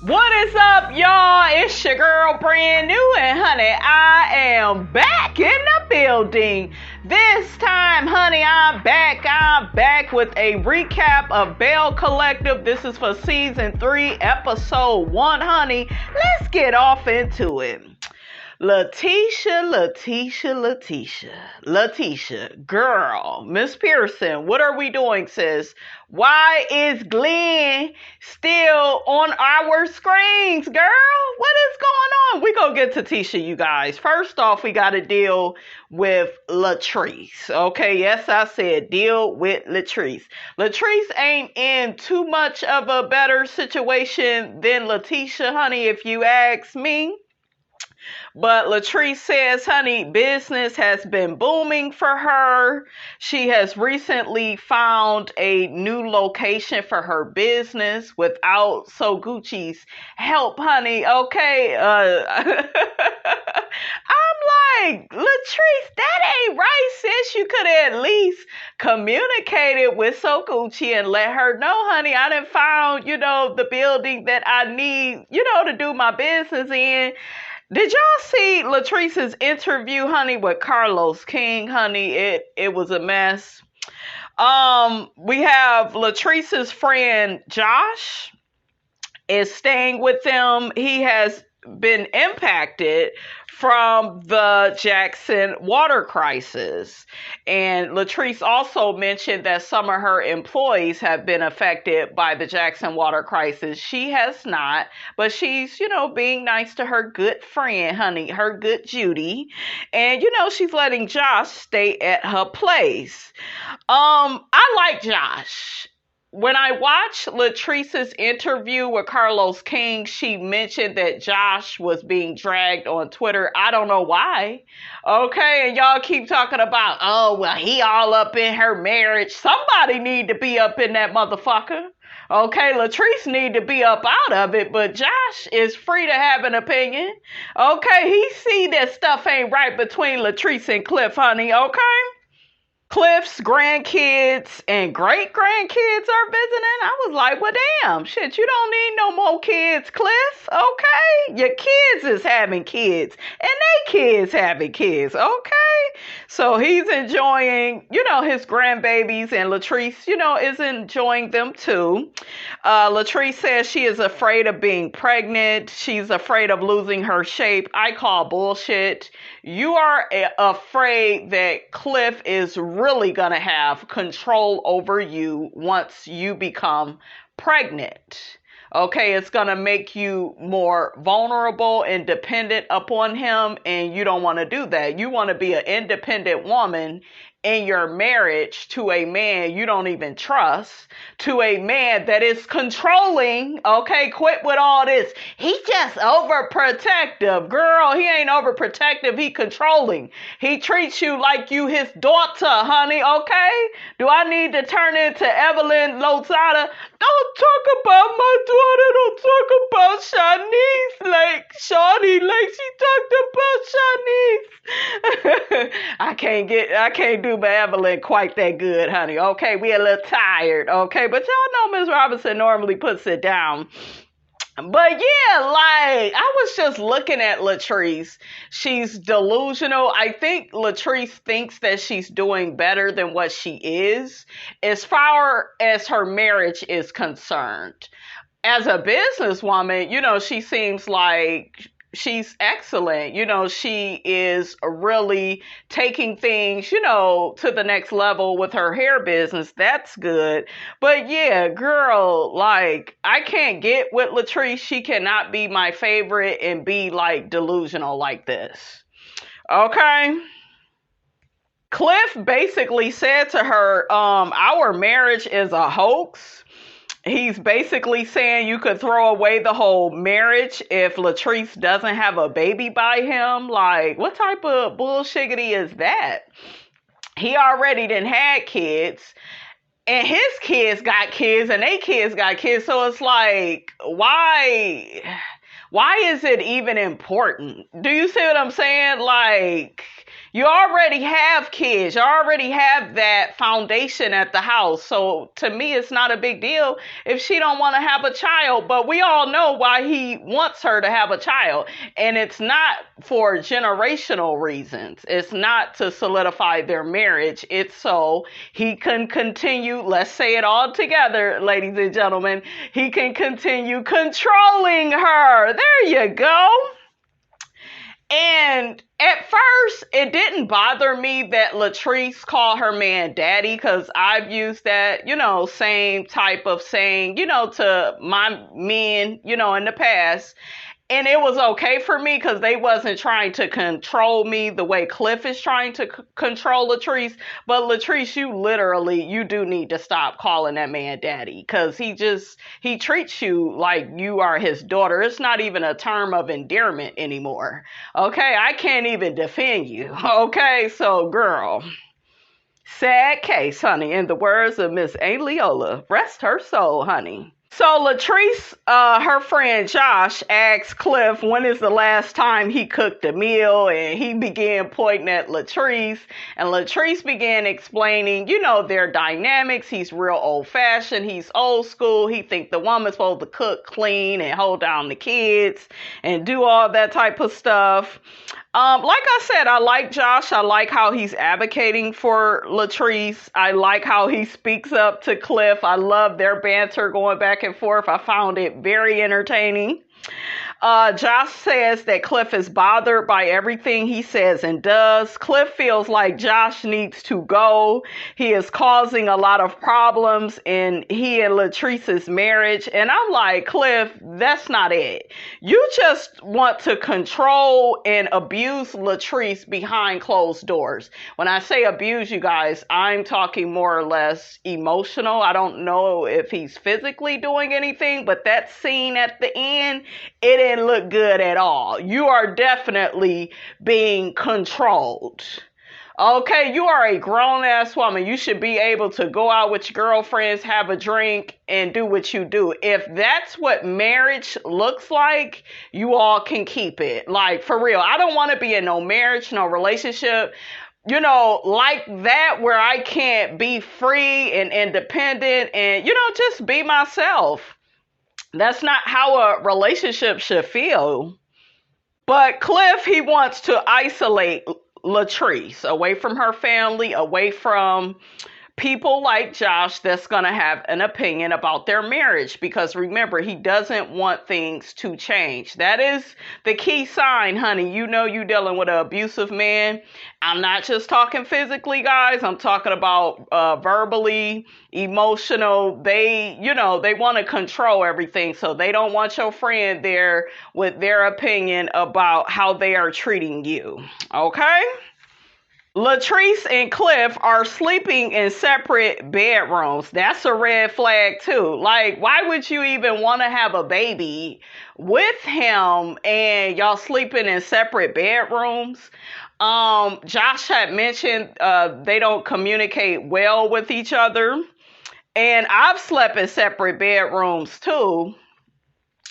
What is up, y'all? It's your girl, brand new, and honey, I am back in the building. This time, honey, I'm back with a recap of Belle Collective. This is for season 3, episode 1, honey. Let's get off into it. Lateshia, girl, Miss Pearson, what are we doing, sis? Why is Glen still on our screens, girl? What is going on? We gonna get to Tisha, you guys. First off, we gotta deal with LATRICE. Okay, yes, I said deal with LATRICE. LATRICE ain't in too much of a better situation than Lateshia, honey, if you ask me. But LATRICE says, honey, business has been booming for her. She has recently found a new location for her business without So Gucci's help, honey. Okay. I'm like, LATRICE, that ain't right, sis. You could have at least communicated with So Gucci and let her know, honey, I done found, the building that I need, to do my business in. Did y'all see LATRICE's interview, honey, with Carlos King, honey? It was a mess. We have LATRICE's friend Josh is staying with them. He has been impacted from the Jackson water crisis. And LATRICE also mentioned that some of her employees have been affected by the Jackson water crisis. She has not, but she's, being nice to her good friend, honey, her good Judy. And, she's letting Josh stay at her place. I like Josh. When I watched LATRICE's interview with Carlos King, she mentioned that Josh was being dragged on Twitter. I don't know why. Okay, and y'all keep talking about, oh, well, he all up in her marriage. Somebody need to be up in that motherfucker. Okay, LATRICE need to be up out of it, but Josh is free to have an opinion. Okay, he see that stuff ain't right between LATRICE and Cliff, honey, okay? Cliff's grandkids and great-grandkids are visiting. I was like, well, damn, shit, you don't need no more kids, Cliff, okay? Your kids is having kids, and they kids having kids, okay? So he's enjoying, his grandbabies, and LATRICE, is enjoying them too. LATRICE says she is afraid of being pregnant. She's afraid of losing her shape. I call bullshit. You are afraid that Cliff is really going to have control over you once you become pregnant. Okay, it's going to make you more vulnerable and dependent upon him, and you don't want to do that. You want to be an independent woman in your marriage to a man you don't even trust, to a man that is controlling. Okay, quit with all this. He's just overprotective. Girl, he ain't overprotective. He controlling. He treats you like you his daughter, honey, okay? Do I need to turn into Evelyn Lozada? Don't talk about my daughter. Don't talk about Shanice like Shawnee, like she talked about Shanice. I can't do my Evelyn quite that good, honey. Okay, we a little tired, okay? But y'all know Ms. Robinson normally puts it down. But yeah, like, I was just looking at LATRICE. She's delusional. I think LATRICE thinks that she's doing better than what she is, as far as her marriage is concerned. As a businesswoman, she seems like she's excellent. She is really taking things, to the next level with her hair business. That's good. But yeah, girl, like, I can't get with LATRICE. She cannot be my favorite and be like delusional like this. Okay. Cliff basically said to her, our marriage is a hoax. He's basically saying you could throw away the whole marriage if LATRICE doesn't have a baby by him. Like, what type of bullshiggity is that? He already done had kids, and his kids got kids, and they kids got kids. So it's like, why is it even important? Do you see what I'm saying? Like, You already have kids. You already have that foundation at the house. So to me, it's not a big deal if she don't want to have a child. But we all know why he wants her to have a child. And it's not for generational reasons. It's not to solidify their marriage. It's so he can continue, let's say it all together, ladies and gentlemen, he can continue controlling her. There you go. And at first, it didn't bother me that LATRICE called her man daddy, because I've used that, same type of saying, to my men, in the past. And it was okay for me because they wasn't trying to control me the way Cliff is trying to control LATRICE. But LATRICE, you do need to stop calling that man daddy, because he treats you like you are his daughter. It's not even a term of endearment anymore. Okay, I can't even defend you. Okay, so girl, sad case, honey. In the words of Miss A. Leola, rest her soul, honey. So LATRICE, her friend Josh, asked Cliff when is the last time he cooked a meal, and he began pointing at LATRICE, and LATRICE began explaining, their dynamics. He's real old-fashioned. He's old school. He think the woman's supposed to cook, clean, and hold down the kids and do all that type of stuff. Like I said, I like Josh. I like how he's advocating for LATRICE. I like how he speaks up to Cliff. I love their banter going back and forth. I found it very entertaining. Josh says that Cliff is bothered by everything he says and does. Cliff feels like Josh needs to go. He is causing a lot of problems in he and LATRICE's marriage. And I'm like, Cliff, that's not it. You just want to control and abuse LATRICE behind closed doors. When I say abuse, you guys, I'm talking more or less emotional. I don't know if he's physically doing anything, but that scene at the end, it didn't look good at all. You are definitely being controlled. Okay, you are a grown-ass woman. You should be able to go out with your girlfriends, have a drink, and do what you do. If that's what marriage looks like, you all can keep it. Like, for real. I don't want to be in no marriage, no relationship, like that, where I can't be free and independent and, just be myself. That's not how a relationship should feel. But Cliff, he wants to isolate LATRICE away from her family, away from people like Josh that's going to have an opinion about their marriage. Because remember, he doesn't want things to change. That is the key sign, honey. You dealing with an abusive man. I'm not just talking physically, guys. I'm talking about verbally, emotional. They want to control everything. So they don't want your friend there with their opinion about how they are treating you. Okay? LATRICE and Cliff are sleeping in separate bedrooms. That's a red flag too. Like, why would you even want to have a baby with him and y'all sleeping in separate bedrooms? Josh had mentioned they don't communicate well with each other. And I've slept in separate bedrooms too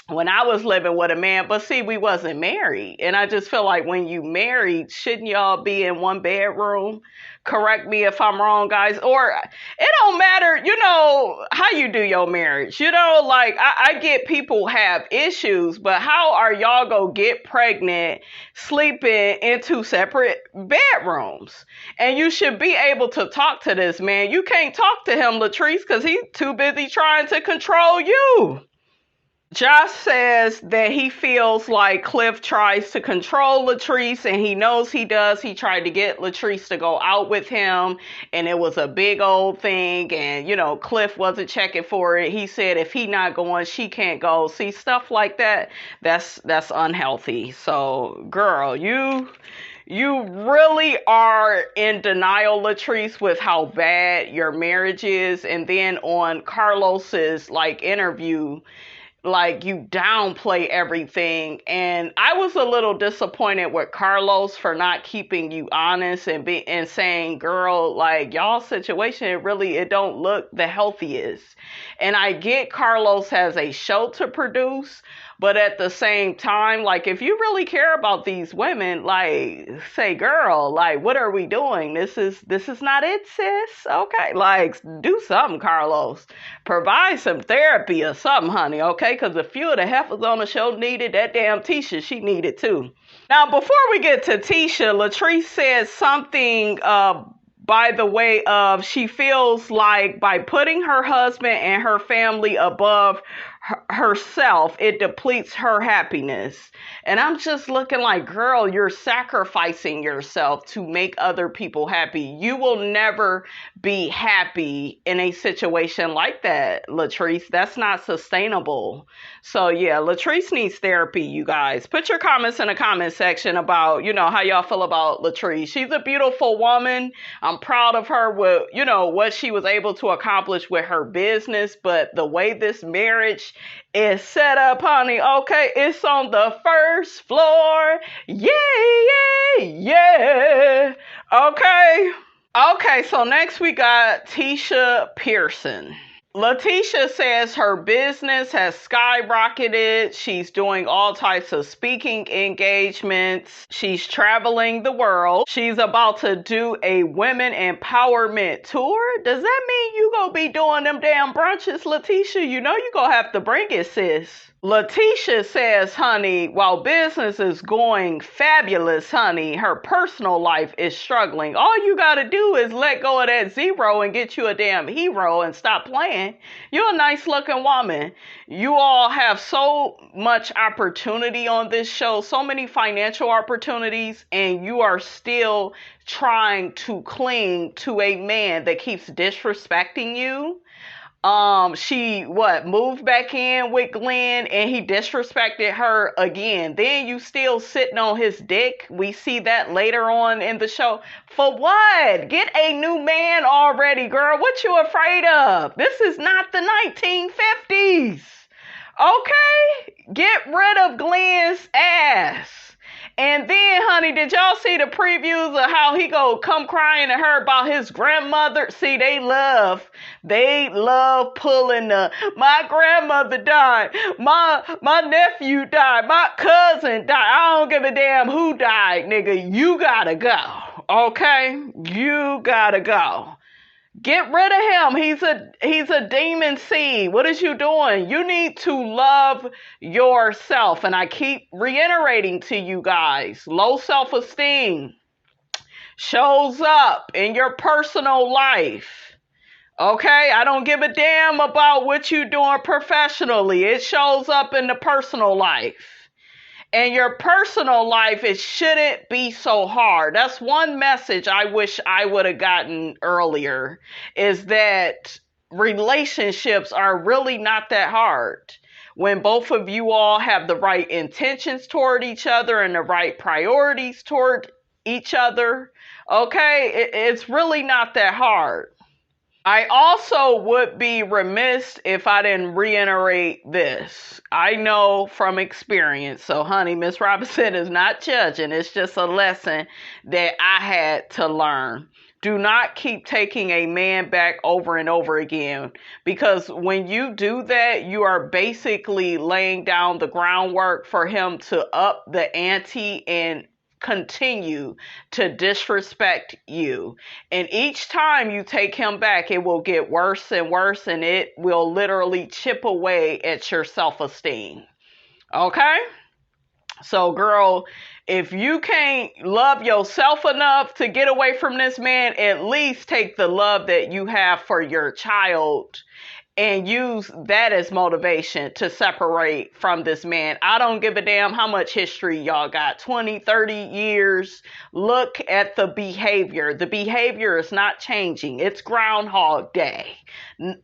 when I was living with a man, but see, we wasn't married. And I just feel like when you married, shouldn't y'all be in one bedroom? Correct me if I'm wrong, guys. Or it don't matter, how you do your marriage. Like I get people have issues, but how are y'all gonna get pregnant sleeping in two separate bedrooms? And you should be able to talk to this man. You can't talk to him, LATRICE, because he's too busy trying to control you. Josh says that he feels like Cliff tries to control LATRICE, and he knows he does. He tried to get LATRICE to go out with him, and it was a big old thing, and, Cliff wasn't checking for it. He said if he not going, she can't go. See, stuff like that, that's unhealthy. So, girl, you really are in denial, LATRICE, with how bad your marriage is. And then on Carlos's, interview, you downplay everything. And I was a little disappointed with Carlos for not keeping you honest and saying, girl, y'all situation, it don't look the healthiest. And I get Carlos has a show to produce, But at the same time, like, if you really care about these women, like, say, girl, like, what are we doing? This is not it, sis. Okay, like, do something, Carlos. Provide some therapy or something, honey. Okay, because a few of the heifers on the show needed that damn Tisha. She needed too. Now, before we get to Tisha, LATRICE says something. By the way of, she feels like by putting her husband and her family above herself, it depletes her happiness. And I'm just looking like, girl, you're sacrificing yourself to make other people happy. You will never be happy in a situation like that, LATRICE. That's not sustainable. So yeah, LATRICE needs therapy, you guys. Put your comments in the comment section about, how y'all feel about LATRICE. She's a beautiful woman. I'm proud of her with, what she was able to accomplish with her business. But the way this marriage is set up, honey, okay, it's on the first floor. Yeah, yeah, yeah. Okay, so next we got Tisha Pearson. Lateshia says her business has skyrocketed. She's doing all types of speaking engagements. She's traveling the world. She's about to do a women empowerment tour. Does that mean you gonna be doing them damn brunches, Lateshia? You know you gonna have to bring it, sis. Lateshia says, honey, while business is going fabulous, honey, her personal life is struggling. All you gotta do is let go of that zero and get you a damn hero and stop playing. You're a nice looking woman. You all have so much opportunity on this show, so many financial opportunities, and you are still trying to cling to a man that keeps disrespecting you. She moved back in with Glen and he disrespected her again. Then you still sitting on his dick. We see that later on in the show. For what? Get a new man already, girl. What you afraid of? This is not the 1950s. Okay? Get rid of Glen's ass. And then, honey, did y'all see the previews of how he go come crying to her about his grandmother? See, they love pulling my grandmother died, my nephew died, my cousin died. I don't give a damn who died, nigga. You gotta go, okay? You gotta go. Get rid of him. He's a demon seed. What is you doing? You need to love yourself. And I keep reiterating to you guys, low self-esteem shows up in your personal life. Okay? I don't give a damn about what you're doing professionally. It shows up in the personal life. And your personal life, it shouldn't be so hard. That's one message I wish I would have gotten earlier, is that relationships are really not that hard. When both of you all have the right intentions toward each other and the right priorities toward each other, okay, it's really not that hard. I also would be remiss if I didn't reiterate this. I know from experience. So, honey, Miss Robinson is not judging. It's just a lesson that I had to learn. Do not keep taking a man back over and over again, because when you do that, you are basically laying down the groundwork for him to up the ante and continue to disrespect you. And each time you take him back, it will get worse and worse, and it will literally chip away at your self-esteem. Okay? So, girl, if you can't love yourself enough to get away from this man, at least take the love that you have for your child and use that as motivation to separate from this man. I don't give a damn how much history y'all got, 20, 30 years. Look at the behavior. The behavior is not changing. It's Groundhog Day.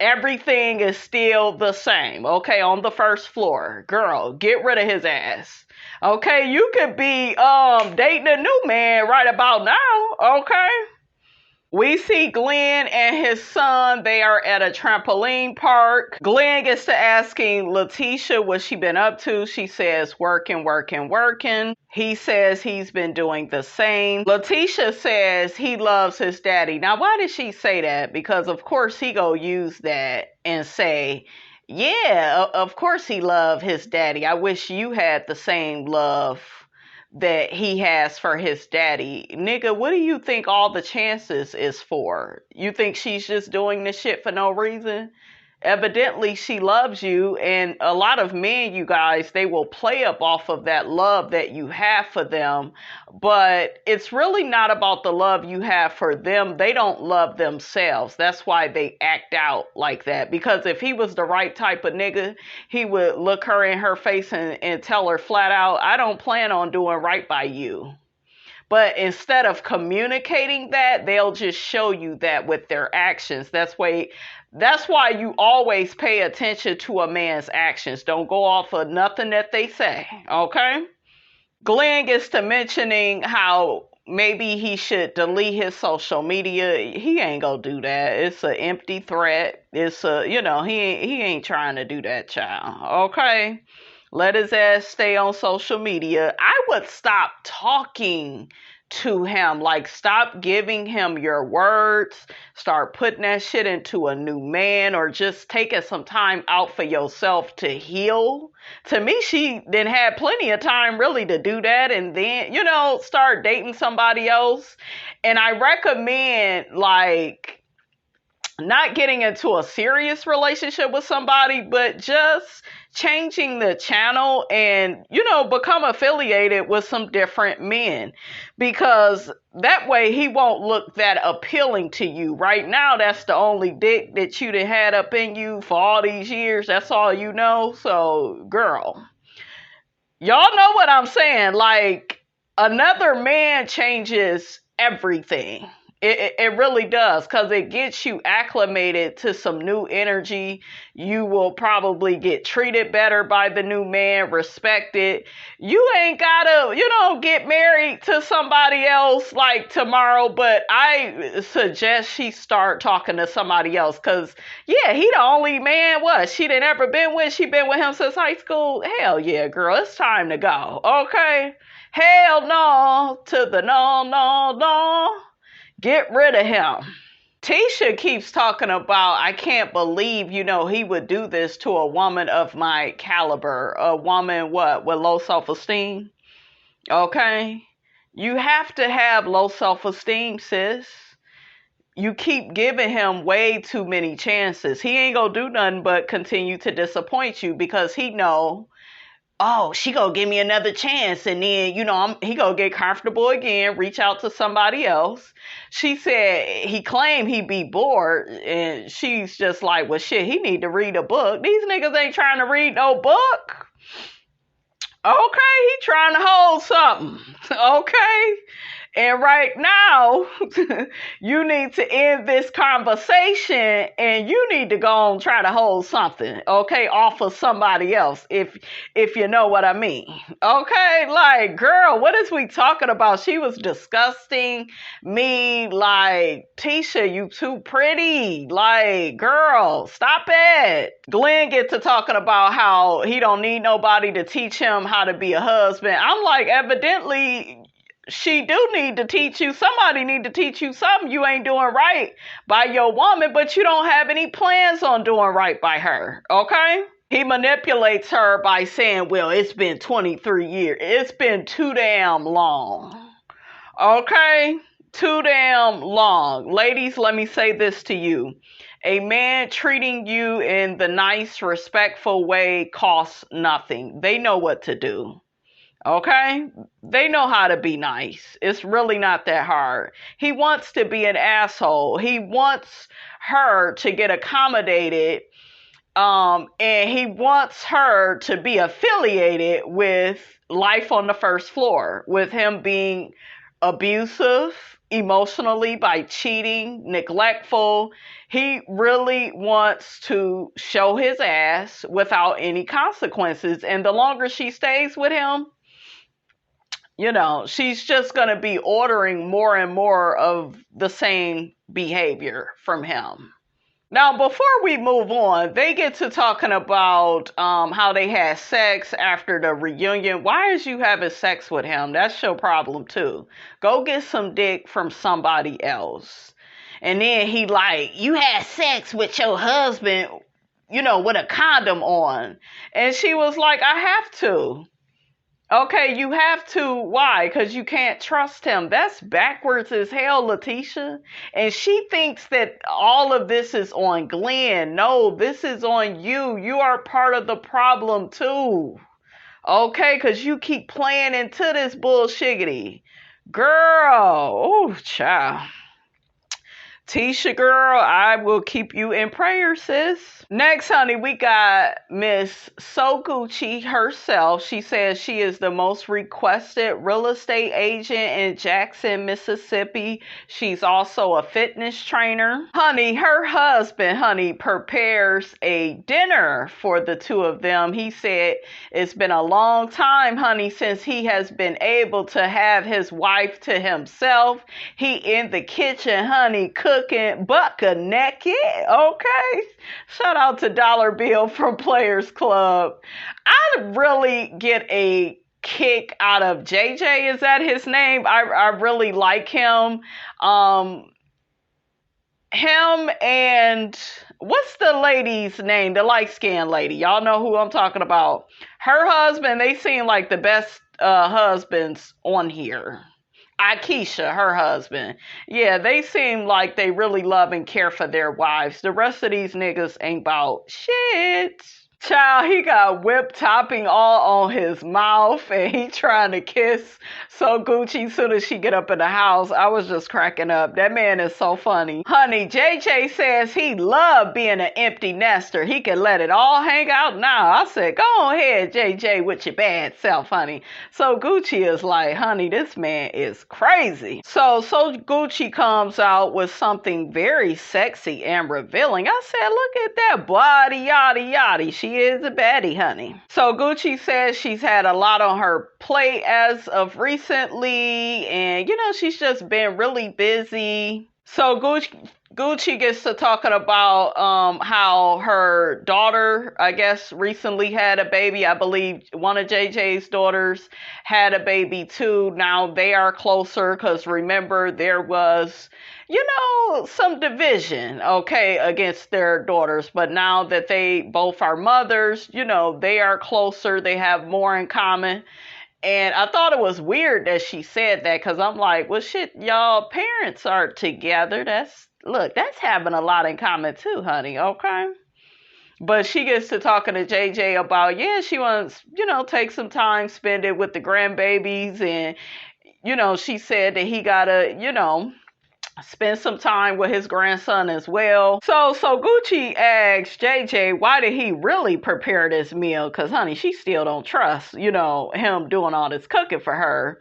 Everything is still the same, okay, on the first floor. Girl, get rid of his ass. Okay, you could be dating a new man right about now, okay? We see Glen and his son. They are at a trampoline park. Glen gets to asking Lateshia what she been up to. She says, working. He says he's been doing the same. Lateshia says he loves his daddy. Now, why did she say that? Because, of course, he go use that and say, Yeah, of course he loved his daddy. I wish you had the same love that he has for his daddy. Nigga, what do you think all the chances is for? You think she's just doing this shit for no reason? Evidently she loves you, and a lot of men, you guys, they will play up off of that love that you have for them, but it's really not about the love you have for them. They don't love themselves. That's why they act out like that, because if he was the right type of nigga, he would look her in her face and tell her flat out, I don't plan on doing right by you. But instead of communicating that, they'll just show you that with their actions. That's why you always pay attention to a man's actions. Don't go off of nothing that they say, okay? Glenn gets to mentioning how maybe he should delete his social media. He ain't gonna do that. It's an empty threat. It's he ain't trying to do that, child, okay? Let his ass stay on social media. I would stop talking to him. Like, stop giving him your words. Start putting that shit into a new man, or just taking some time out for yourself to heal. To me, she didn't have plenty of time really to do that, and then, start dating somebody else. And I recommend, like, not getting into a serious relationship with somebody, but just changing the channel and, become affiliated with some different men, because that way he won't look that appealing to you. Right now, that's the only dick that you done had up in you for all these years. That's all you know. So, girl, y'all know what I'm saying. Like, another man changes everything. It really does, because it gets you acclimated to some new energy. You will probably get treated better by the new man, respected. You ain't gotta, get married to somebody else like tomorrow, but I suggest she start talking to somebody else, because, yeah, he the only man, she done ever been with. She been with him since high school. Hell yeah, girl, it's time to go, okay? Hell no to the no. Get rid of him. Tisha keeps talking about, I can't believe, he would do this to a woman of my caliber. A woman, with low self-esteem? Okay? You have to have low self-esteem, sis. You keep giving him way too many chances. He ain't gonna do nothing but continue to disappoint you, because he know, she gonna give me another chance, and then, he gonna get comfortable again, reach out to somebody else. She said he claimed he be bored, and she's just like, well, shit, he need to read a book. These niggas ain't trying to read no book. Okay, he trying to hold something. Okay? And right now, you need to end this conversation, and you need to go and try to hold something, okay, off of somebody else, if you know what I mean. Okay, like, girl, what is we talking about? She was disgusting me. Like, Tisha, you too pretty. Like, girl, stop it. Glenn get to talking about how he don't need nobody to teach him how to be a husband. I'm like, evidently she do need to teach you. Somebody need to teach you something. You ain't doing right by your woman, but you don't have any plans on doing right by her, okay? He manipulates her by saying, well, it's been 23 years. It's been too damn long, okay? Too damn long. Ladies, let me say this to you. A man treating you in the nice, respectful way costs nothing. They know what to do. Okay? They know how to be nice. It's really not that hard. He wants to be an asshole. He wants her to get accommodated, and he wants her to be affiliated with life on the first floor, with him being abusive emotionally by cheating, neglectful. He really wants to show his ass without any consequences. And the longer she stays with him, she's just going to be ordering more and more of the same behavior from him. Now, before we move on, they get to talking about how they had sex after the reunion. Why is you having sex with him? That's your problem, too. Go get some dick from somebody else. And then he like, you had sex with your husband. with a condom on. And she was like, I have to. Okay, you have to. Why? Because you can't trust him. That's backwards as hell, Lateshia. And she thinks that all of this is on Glen. No, this is on you. You are part of the problem too. Okay, because you keep playing into this bullshiggity. Girl. Oh, child. Tisha, girl, I will keep you in prayer, sis. Next, honey, we got Miss So Gucci herself. She says she is the most requested real estate agent in Jackson, Mississippi. She's also a fitness trainer. Honey, her husband, honey, prepares a dinner for the two of them. He said it's been a long time, honey, since he has been able to have his wife to himself. He in the kitchen, honey, cooking butt naked. Okay. Shout out to Dollar Bill from Players Club. I really get a kick out of JJ. Is that his name? I really like him. Him and what's the lady's name? The light-skinned lady. Y'all know who I'm talking about. Her husband, they seem like the best husbands on here. Akeisha, her husband. Yeah, they seem like they really love and care for their wives. The rest of these niggas ain't about shit. Child, he got whipped topping all on his mouth and he trying to kiss So Gucci as soon as she get up in the house. I was just cracking up. That man is so funny. Honey, JJ says he loved being an empty nester. He can let it all hang out now. I said, go ahead, JJ, with your bad self, honey. So Gucci is like, honey, this man is crazy. So Gucci comes out with something very sexy and revealing. I said, look at that body, yada, yada. She is a baddie, honey. So Gucci says she's had a lot on her plate as of recently, and she's just been really busy. So Gucci gets to talking about how her daughter, I guess, recently had a baby. I believe one of JJ's daughters had a baby too. Now they are closer because remember there was some division, okay, against their daughters. But now that they both are mothers, they are closer. They have more in common. And I thought it was weird that she said that because I'm like, well, shit, y'all parents are together. That's having a lot in common too, honey, okay? But she gets to talking to JJ about, she wants, take some time, spend it with the grandbabies. And, she said that he got to, spend some time with his grandson as well. So Gucci asked JJ, why did he really prepare this meal? Because, honey, she still don't trust, him doing all this cooking for her.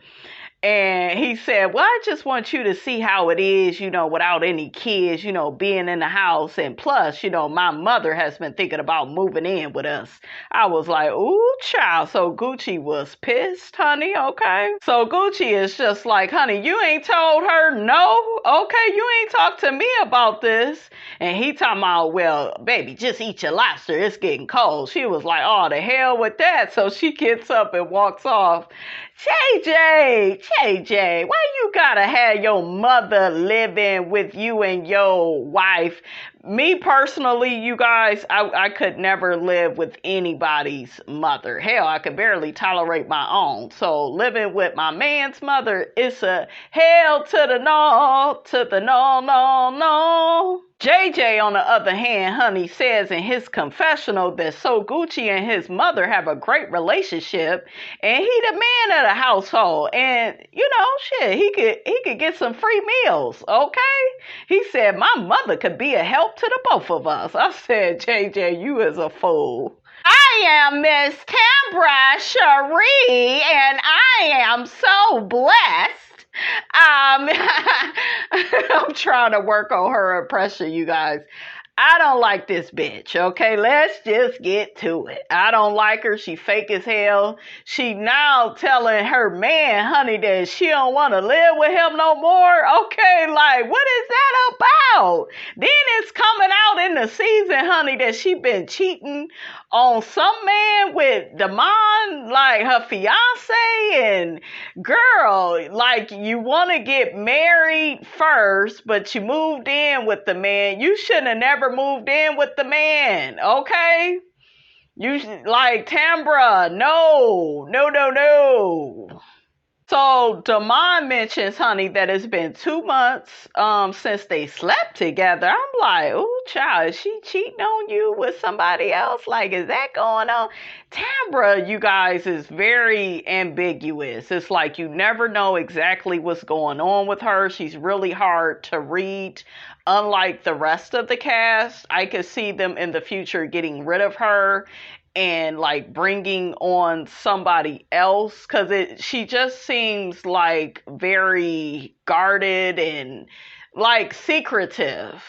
And he said, well, I just want you to see how it is, without any kids, being in the house. And plus, my mother has been thinking about moving in with us. I was like, ooh, child. So Gucci was pissed, honey. Okay. So Gucci is just like, honey, you ain't told her no. Okay. You ain't talked to me about this. And he talking about, well, baby, just eat your lobster. It's getting cold. She was like, oh, the hell with that. So she gets up and walks off. JJ, why you gotta have your mother living with you and your wife? Me personally, you guys, I could never live with anybody's mother. Hell, I could barely tolerate my own. So living with my man's mother, it's a hell to the no. JJ, on the other hand, honey, says in his confessional that So Gucci and his mother have a great relationship and he the man of the household. And, he could get some free meals, okay? He said, my mother could be a help to the both of us. I said, JJ, you is a fool. I am Miss Tambra Cherie, and I am so blessed. I'm trying to work on her impression, you guys. I don't like this bitch, okay? Let's just get to it. I don't like her. She fake as hell. She now telling her man, honey, that she don't want to live with him no more. Okay, like, what is that about? Then it's coming out in the season, honey, that she been cheating on some man with Damon, like her fiance. And girl, like, you want to get married first, but you moved in with the man. You shouldn't have never moved in with the man, okay? You like, Tambra, no. So Damon mentions, honey, that it's been 2 months since they slept together. I'm like, ooh, child, is she cheating on you with somebody else? Like, is that going on? Tambra, you guys, is very ambiguous. It's like you never know exactly what's going on with her. She's really hard to read. Unlike the rest of the cast, I could see them in the future getting rid of her and like bringing on somebody else, because she just seems like very guarded and like secretive.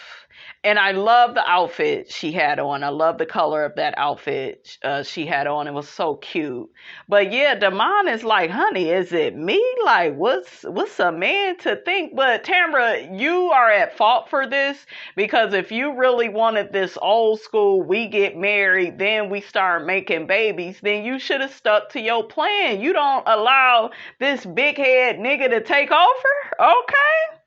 And I love the outfit she had on. I love the color of that outfit she had on. It was so cute. But yeah, Damon is like, honey, is it me? Like, what's a man to think? But Tambra, you are at fault for this, because if you really wanted this old school, we get married, then we start making babies, then you should have stuck to your plan. You don't allow this big head nigga to take over, okay?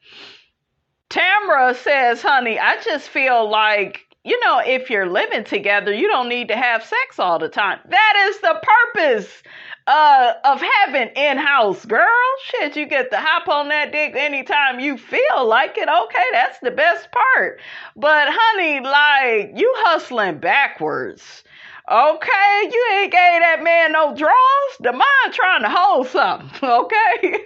Tamara says, honey, I just feel like, if you're living together, you don't need to have sex all the time. That is the purpose of having in-house, girl. Shit, you get to hop on that dick anytime you feel like it. Okay, that's the best part. But honey, like, you hustling backwards. Okay, you ain't gave that man no draws. The mind trying to hold something, okay?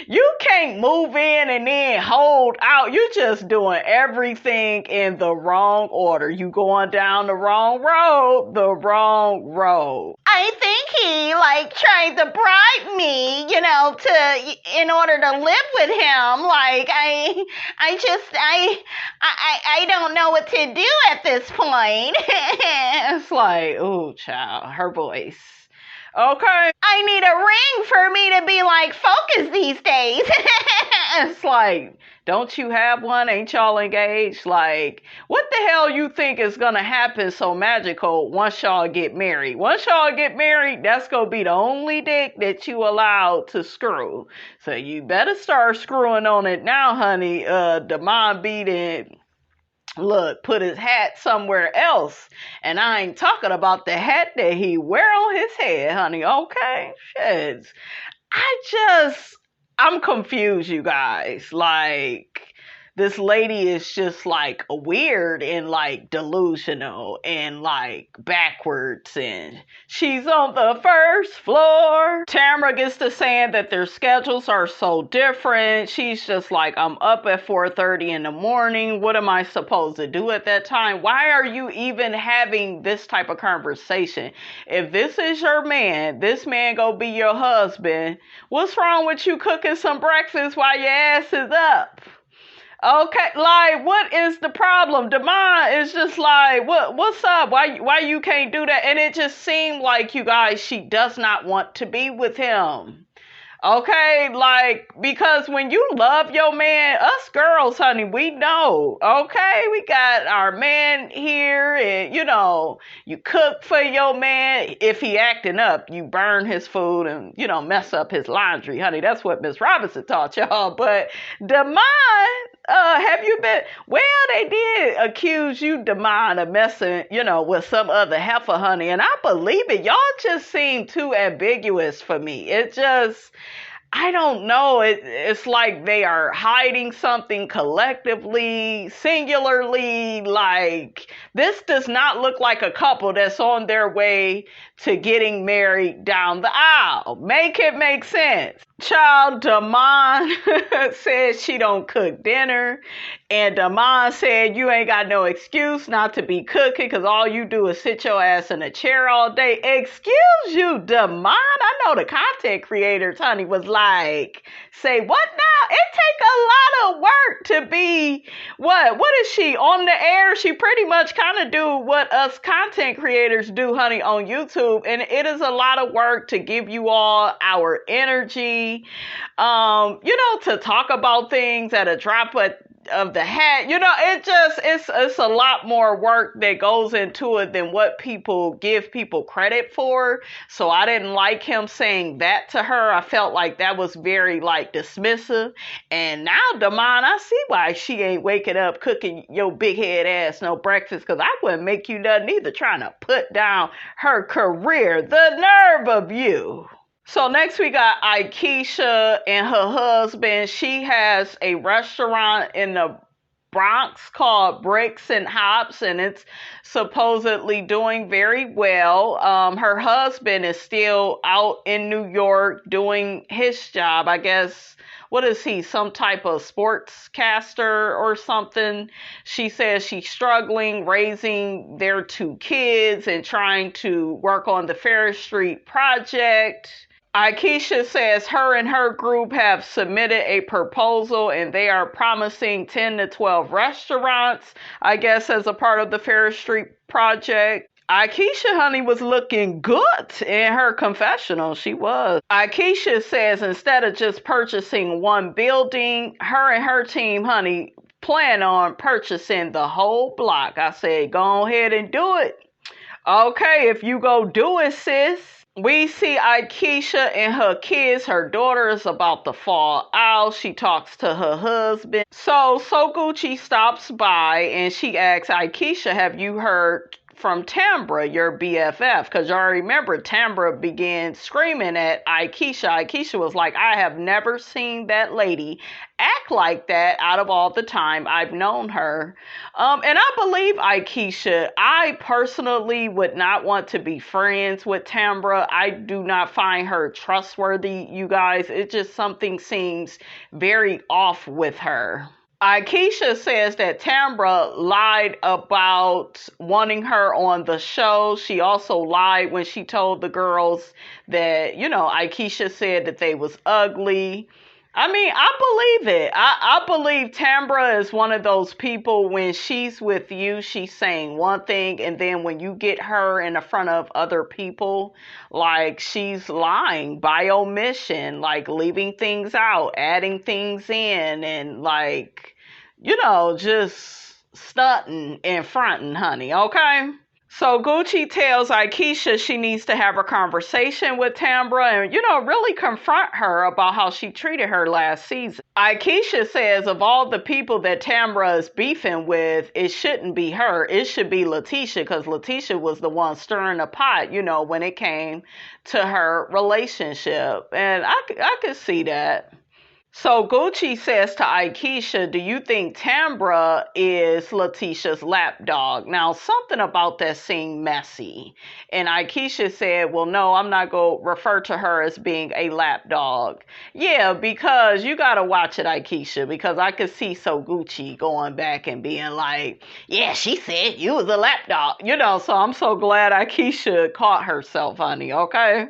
You can't move in and then hold out. You just doing everything in the wrong order. You going down the wrong road. I think he tried to bribe me, in order to live with him. Like, I don't know what to do at this point. It's like, ooh, child, her voice. Okay. I need a ring for me to be focused these days. It's like, don't you have one? Ain't y'all engaged? Like, what the hell you think is gonna happen so magical once y'all get married? Once y'all get married, that's gonna be the only dick that you allowed to screw. So you better start screwing on it now, honey. Damon beating. Look, put his hat somewhere else. And I ain't talking about the hat that he wear on his head, honey. Okay? Shit. I'm confused, you guys. Like, this lady is just weird and delusional and backwards, and she's on the first floor. Tamara gets to saying that their schedules are so different. She's just like, I'm up at 4:30 in the morning. What am I supposed to do at that time? Why are you even having this type of conversation? If this is your man, this man gonna be your husband. What's wrong with you cooking some breakfast while your ass is up? Okay, what is the problem? Damon is just what's up? Why you can't do that? And it just seemed like, you guys, she does not want to be with him. Okay, because when you love your man, us girls, honey, we know. Okay, we got our man here, and you cook for your man. If he acting up, you burn his food and mess up his laundry, honey. That's what Miss Robinson taught y'all. But Damon, have you been? Well, they did accuse you, Damon, of messing, with some other heifer, honey, and I believe it. Y'all just seem too ambiguous for me. It just, I don't know. It's like they are hiding something collectively, singularly. This does not look like a couple that's on their way to getting married down the aisle. Make it make sense. Child, Damon said she don't cook dinner. And Damon said, you ain't got no excuse not to be cooking because all you do is sit your ass in a chair all day. Excuse you, Damon. I know the content creators, honey, was like, say what now? It take a lot of work to be, what is she, on the air? She pretty much kind of do what us content creators do, honey, on YouTube. And it is a lot of work to give you all our energy, to talk about things at a drop of the hat. It's a lot more work that goes into it than what people give people credit for. So I didn't like him saying that to her. I felt like that was very dismissive. And now, Damon, I see why she ain't waking up cooking your big head ass no breakfast, because I wouldn't make you nothing either, trying to put down her career. The nerve of you. So next we got Lateshia and her husband. She has a restaurant in the Bronx called Bricks and Hops, and it's supposedly doing very well. Her husband is still out in New York doing his job. I guess, what is he, some type of sportscaster or something? She says she's struggling raising their 2 kids and trying to work on the Ferris Street project. Lateshia says her and her group have submitted a proposal and they are promising 10 to 12 restaurants, I guess, as a part of the Ferris Street project. Lateshia, honey, was looking good in her confessional. She was. Lateshia says instead of just purchasing one building, her and her team, honey, plan on purchasing the whole block. I said, go ahead and do it. Okay, if you go do it, sis. We see Lateshia and her kids. Her daughter is about to fall out. She talks to her husband. So Gucci stops by and she asks Lateshia, have you heard from Tambra, your BFF? Because y'all remember Tambra began screaming at Lateshia. Lateshia was like, I have never seen that lady act like that out of all the time I've known her. And I believe Lateshia. I personally would not want to be friends with Tambra. I do not find her trustworthy, you guys. It just, something seems very off with her. Lateshia says that Tambra lied about wanting her on the show. She also lied when she told the girls that, Lateshia said that they was ugly. I mean, I believe it. I believe Tambra is one of those people, when she's with you, she's saying one thing, and then when you get her in the front of other people, she's lying by omission, leaving things out, adding things in, and just stunting and fronting, honey, okay? So Gucci tells Lateshia she needs to have a conversation with Tambra and, really confront her about how she treated her last season. Lateshia says of all the people that Tambra is beefing with, it shouldn't be her. It should be Lateshia, because Lateshia was the one stirring the pot, when it came to her relationship. And I could see that. So Gucci says to Lateshia, do you think Tambra is Lateshia's lapdog? Now, something about that seemed messy. And Lateshia said, well, no, I'm not going to refer to her as being a lapdog. Yeah, because you got to watch it, Lateshia, because I could see So Gucci going back and being like, yeah, she said you was a lapdog. So I'm so glad Lateshia caught herself, honey, okay?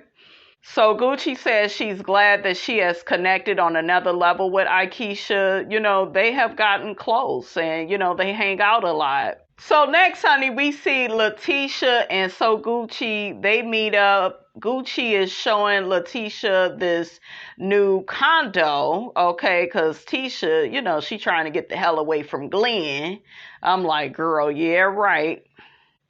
So Gucci says she's glad that she has connected on another level with Lateshia. They have gotten close and, they hang out a lot. So next, honey, we see Lateshia and So Gucci. They meet up. Gucci is showing Lateshia this new condo, okay, because Tisha, she trying to get the hell away from Glen. I'm like, girl, yeah, right.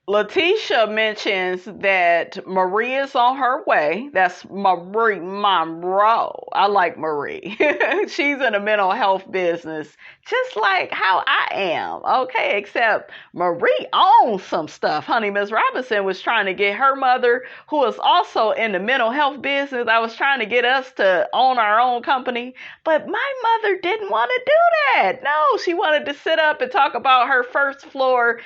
Lateshia mentions that Marie is on her way. That's Marie Monroe. I like Marie. She's in the mental health business, just like how I am. Okay, except Marie owns some stuff. Honey, Miss Robinson was trying to get her mother, who is also in the mental health business. I was trying to get us to own our own company, but my mother didn't want to do that. No, she wanted to sit up and talk about her first floor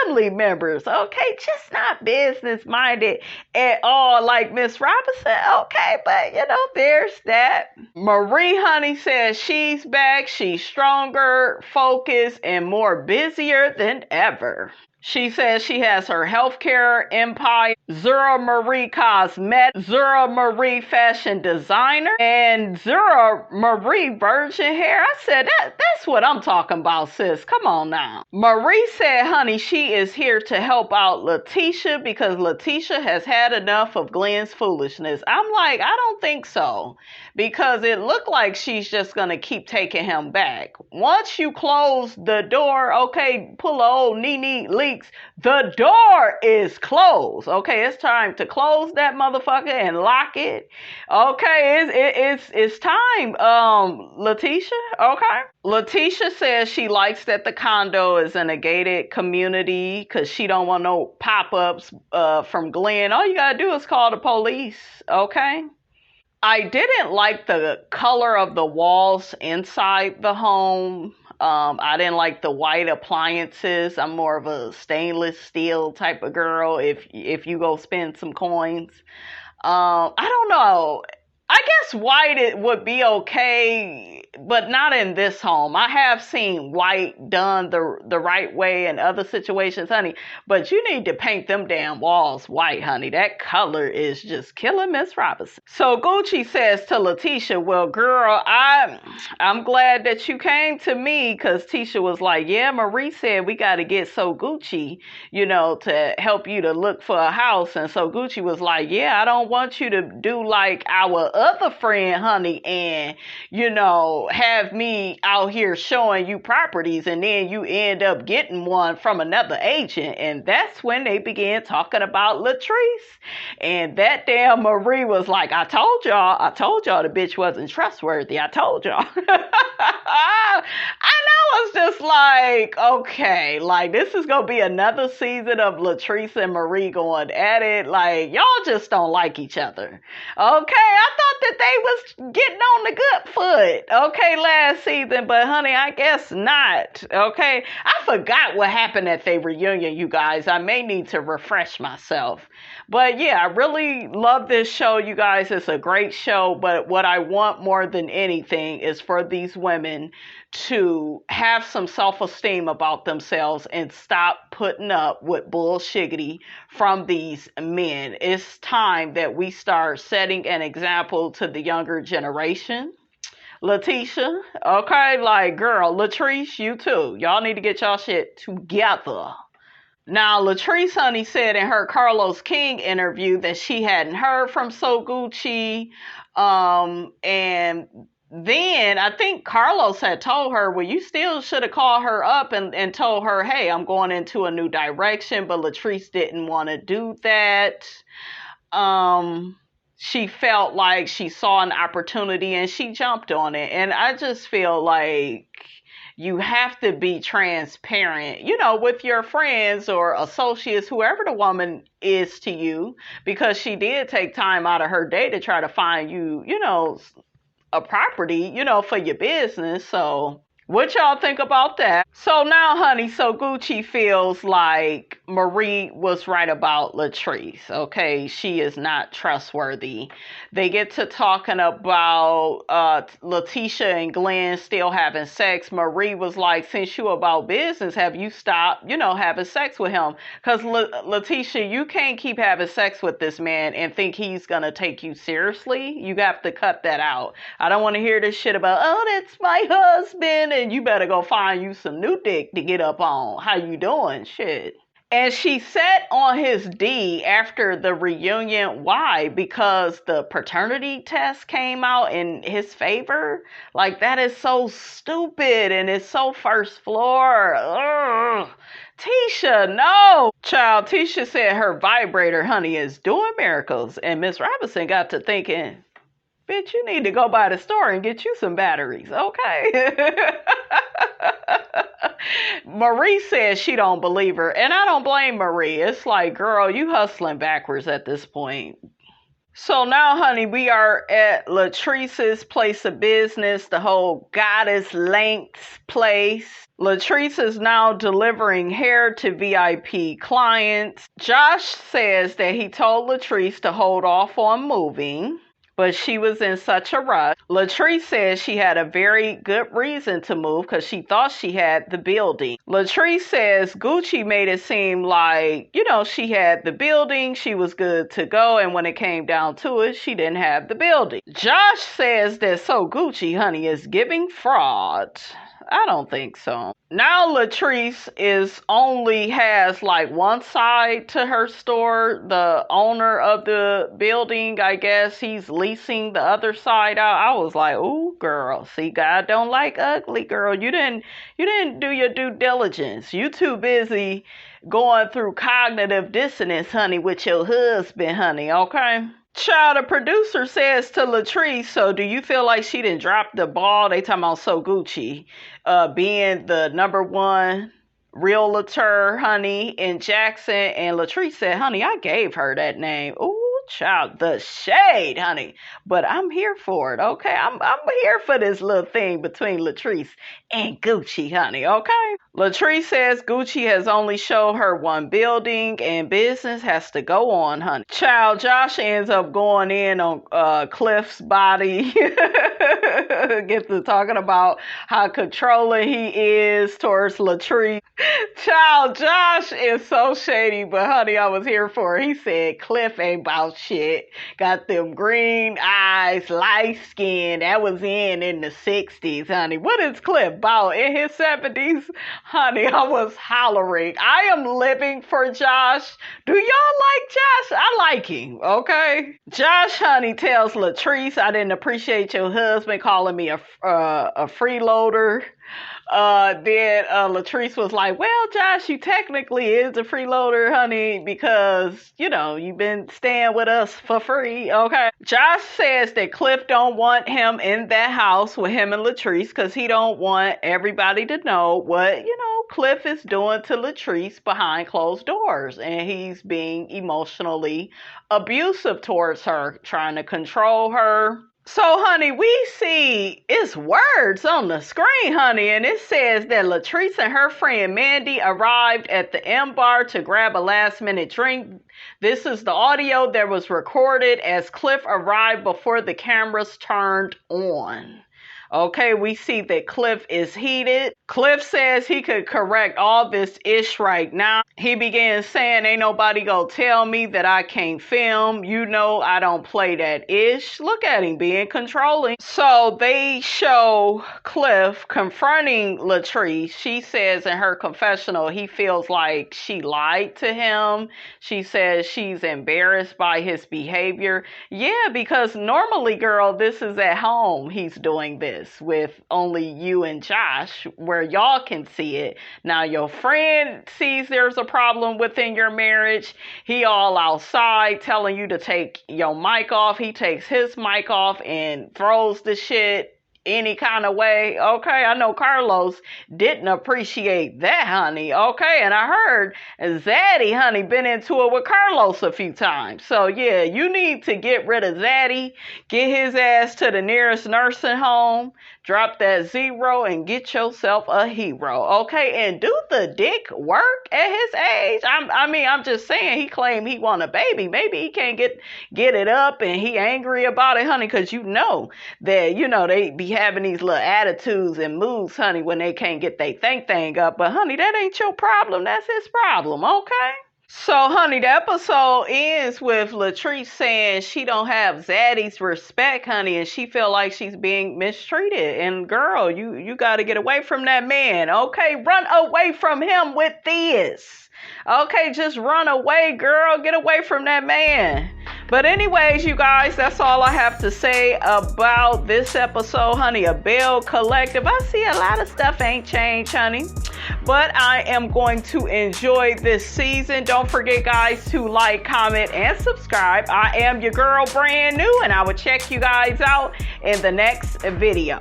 family members. Okay, just not business minded at all, like Miss Robinson. Okay, but there's that. Marie, honey, says she's back. She's stronger, focused, and more busier than ever. She says she has her healthcare empire, Zura Marie Cosmetics, Zura Marie Fashion Designer, and Zura Marie Virgin Hair. I said, that This what I'm talking about, sis. Come on now. Marie said, honey, she is here to help out Lateshia because Lateshia has had enough of Glen's foolishness. I'm like, I don't think so. Because it looked like she's just going to keep taking him back. Once you close the door, okay, pull a old Nene Leaks, the door is closed. Okay, it's time to close that motherfucker and lock it. Okay, it's time, Lateshia. Okay. Lateshia says she likes that the condo is in a gated community because she don't want no pop-ups from Glen. All you gotta do is call the police, okay? I didn't like the color of the walls inside the home. I didn't like the white appliances. I'm more of a stainless steel type of girl if you go spend some coins. I don't know. I guess white it would be okay, but not in this home. I have seen white done the right way in other situations, honey. But you need to paint them damn walls white, honey. That color is just killing Miss Robinson. So Gucci says to Lateshia, well, girl, I'm glad that you came to me because Tisha was like, yeah, Marie said we got to get So Gucci, to help you to look for a house. And so Gucci was like, yeah, I don't want you to do like our other friend, honey, and have me out here showing you properties and then you end up getting one from another agent. And that's when they began talking about LATRICE. And that damn Marie was like, I told y'all the bitch wasn't trustworthy. I told y'all. I know, it's just like, okay, like this is gonna be another season of LATRICE and Marie going at it. Like, y'all just don't like each other. Okay, I thought that they was getting on the good foot, okay, last season, but honey, I guess not, okay? I forgot what happened at their reunion, you guys. I may need to refresh myself. But yeah, I really love this show, you guys. It's a great show, but what I want more than anything is for these women to have some self-esteem about themselves and stop putting up with bullshiggity from these men. It's time that we start setting an example to the younger generation. Lateshia, okay, like girl, LATRICE, you too. Y'all need to get y'all shit together. Now, LATRICE, honey, said in her Carlos King interview that she hadn't heard from So Gucci, and then I think Carlos had told her, well, you still should have called her up and told her, hey, I'm going into a new direction, but LATRICE didn't want to do that. She felt like she saw an opportunity and she jumped on it. And I just feel like you have to be transparent, with your friends or associates, whoever the woman is to you, because she did take time out of her day to try to find you, a property, for your business. So what y'all think about that? So now, honey, So Gucci feels like Marie was right about LATRICE. Okay, she is not trustworthy. They get to talking about Lateshia and Glen still having sex. Marie was like, since you about business, have you stopped, having sex with him? Because Lateshia, you can't keep having sex with this man and think he's going to take you seriously. You have to cut that out. I don't want to hear this shit about, oh, that's my husband, and you better go find you some new dick to get up on. How you doing? Shit. And she sat on his D after the reunion. Why? Because the paternity test came out in his favor? Like, that is so stupid and it's so first floor. Ugh. Tisha, no. Child, Tisha said her vibrator, honey, is doing miracles. And Miss Robinson got to thinking, bitch, you need to go by the store and get you some batteries, okay? Marie says she don't believe her, and I don't blame Marie. It's like, girl, you hustling backwards at this point. So now, honey, we are at LATRICE's place of business, the whole Goddess Lengths place. LATRICE is now delivering hair to VIP clients. Josh says that he told LATRICE to hold off on moving, but she was in such a rush. LATRICE says she had a very good reason to move because she thought she had the building. LATRICE says Gucci made it seem like, she had the building, she was good to go, and when it came down to it, she didn't have the building. Josh says that So Gucci, honey, is giving fraud. I don't think so. Now LATRICE has like one side to her store. The owner of the building, I guess he's leasing the other side out. I was like, ooh, girl, see, God don't like ugly, girl. You didn't do your due diligence. You too busy going through cognitive dissonance, honey, with your husband, honey, okay? Child, the producer says to LATRICE, so do you feel like she didn't drop the ball? They talking about So Gucci being the #1 realtor, honey, in Jackson. And LATRICE said, honey, I gave her that name. Ooh, child, the shade, honey. But I'm here for it, okay? I'm here for this little thing between LATRICE and Gucci, honey, okay? LATRICE says Gucci has only showed her one building and business has to go on, honey. Child, Josh ends up going in on Cliff's body. Get to talking about how controlling he is towards LATRICE. Child, Josh is so shady, but honey, I was here for it. He said Cliff ain't about shit. Got them green eyes, light skin. That was in the 60s, honey. What is Cliff about? In his 70s? Honey, I was hollering. I am living for Josh. Do y'all like Josh? I like him, okay? Josh, honey, tells LATRICE, I didn't appreciate your husband calling me a freeloader. Then LATRICE was like, well, Josh, you technically is a freeloader, honey, because, you know, you've been staying with us for free, okay? Josh says that Cliff don't want him in that house with him and LATRICE because he don't want everybody to know what, you know, Cliff is doing to LATRICE behind closed doors. And he's being emotionally abusive towards her, trying to control her. So, honey, we see it's words on the screen, honey, and it says that LATRICE and her friend Mandy arrived at the M Bar to grab a last-minute drink. This is the audio that was recorded as Cliff arrived before the cameras turned on. Okay, we see that Cliff is heated. Cliff says he could correct all this ish right now. He began saying, ain't nobody gonna tell me that I can't film. You know I don't play that ish. Look at him being controlling. So they show Cliff confronting LATRICE. She says in her confessional he feels like she lied to him. She says she's embarrassed by his behavior. Yeah, because normally, girl, this is at home. He's doing this with only you and Josh where y'all can see it. Now your friend sees there's a problem within your marriage. He all outside telling you to take your mic off. He takes his mic off and throws the shit any kind of way. Okay, I know Carlos didn't appreciate that, honey. Okay, and I heard Zaddy, honey, been into it with Carlos a few times. So yeah, you need to get rid of Zaddy, get his ass to the nearest nursing home, drop that 0 and get yourself a hero. Okay, and do the dick work at his age? I'm just saying, he claimed he want a baby. Maybe he can't get it up and he angry about it, honey, because you know that, you know, they be having these little attitudes and moods, honey, when they can't get their thing up. But honey, that ain't your problem. That's his problem, okay? So, honey, the episode ends with LATRICE saying she don't have Zaddy's respect, honey, and she feel like she's being mistreated. And girl, you got to get away from that man, okay? Run away from him with this. Okay, just run away, girl. Get away from that man. But anyways, you guys, that's all I have to say about this episode, honey, of Belle Collective. I see a lot of stuff ain't changed, honey. But I am going to enjoy this season. Don't forget, guys, to like, comment, and subscribe. I am your girl, brand new, and I will check you guys out in the next video.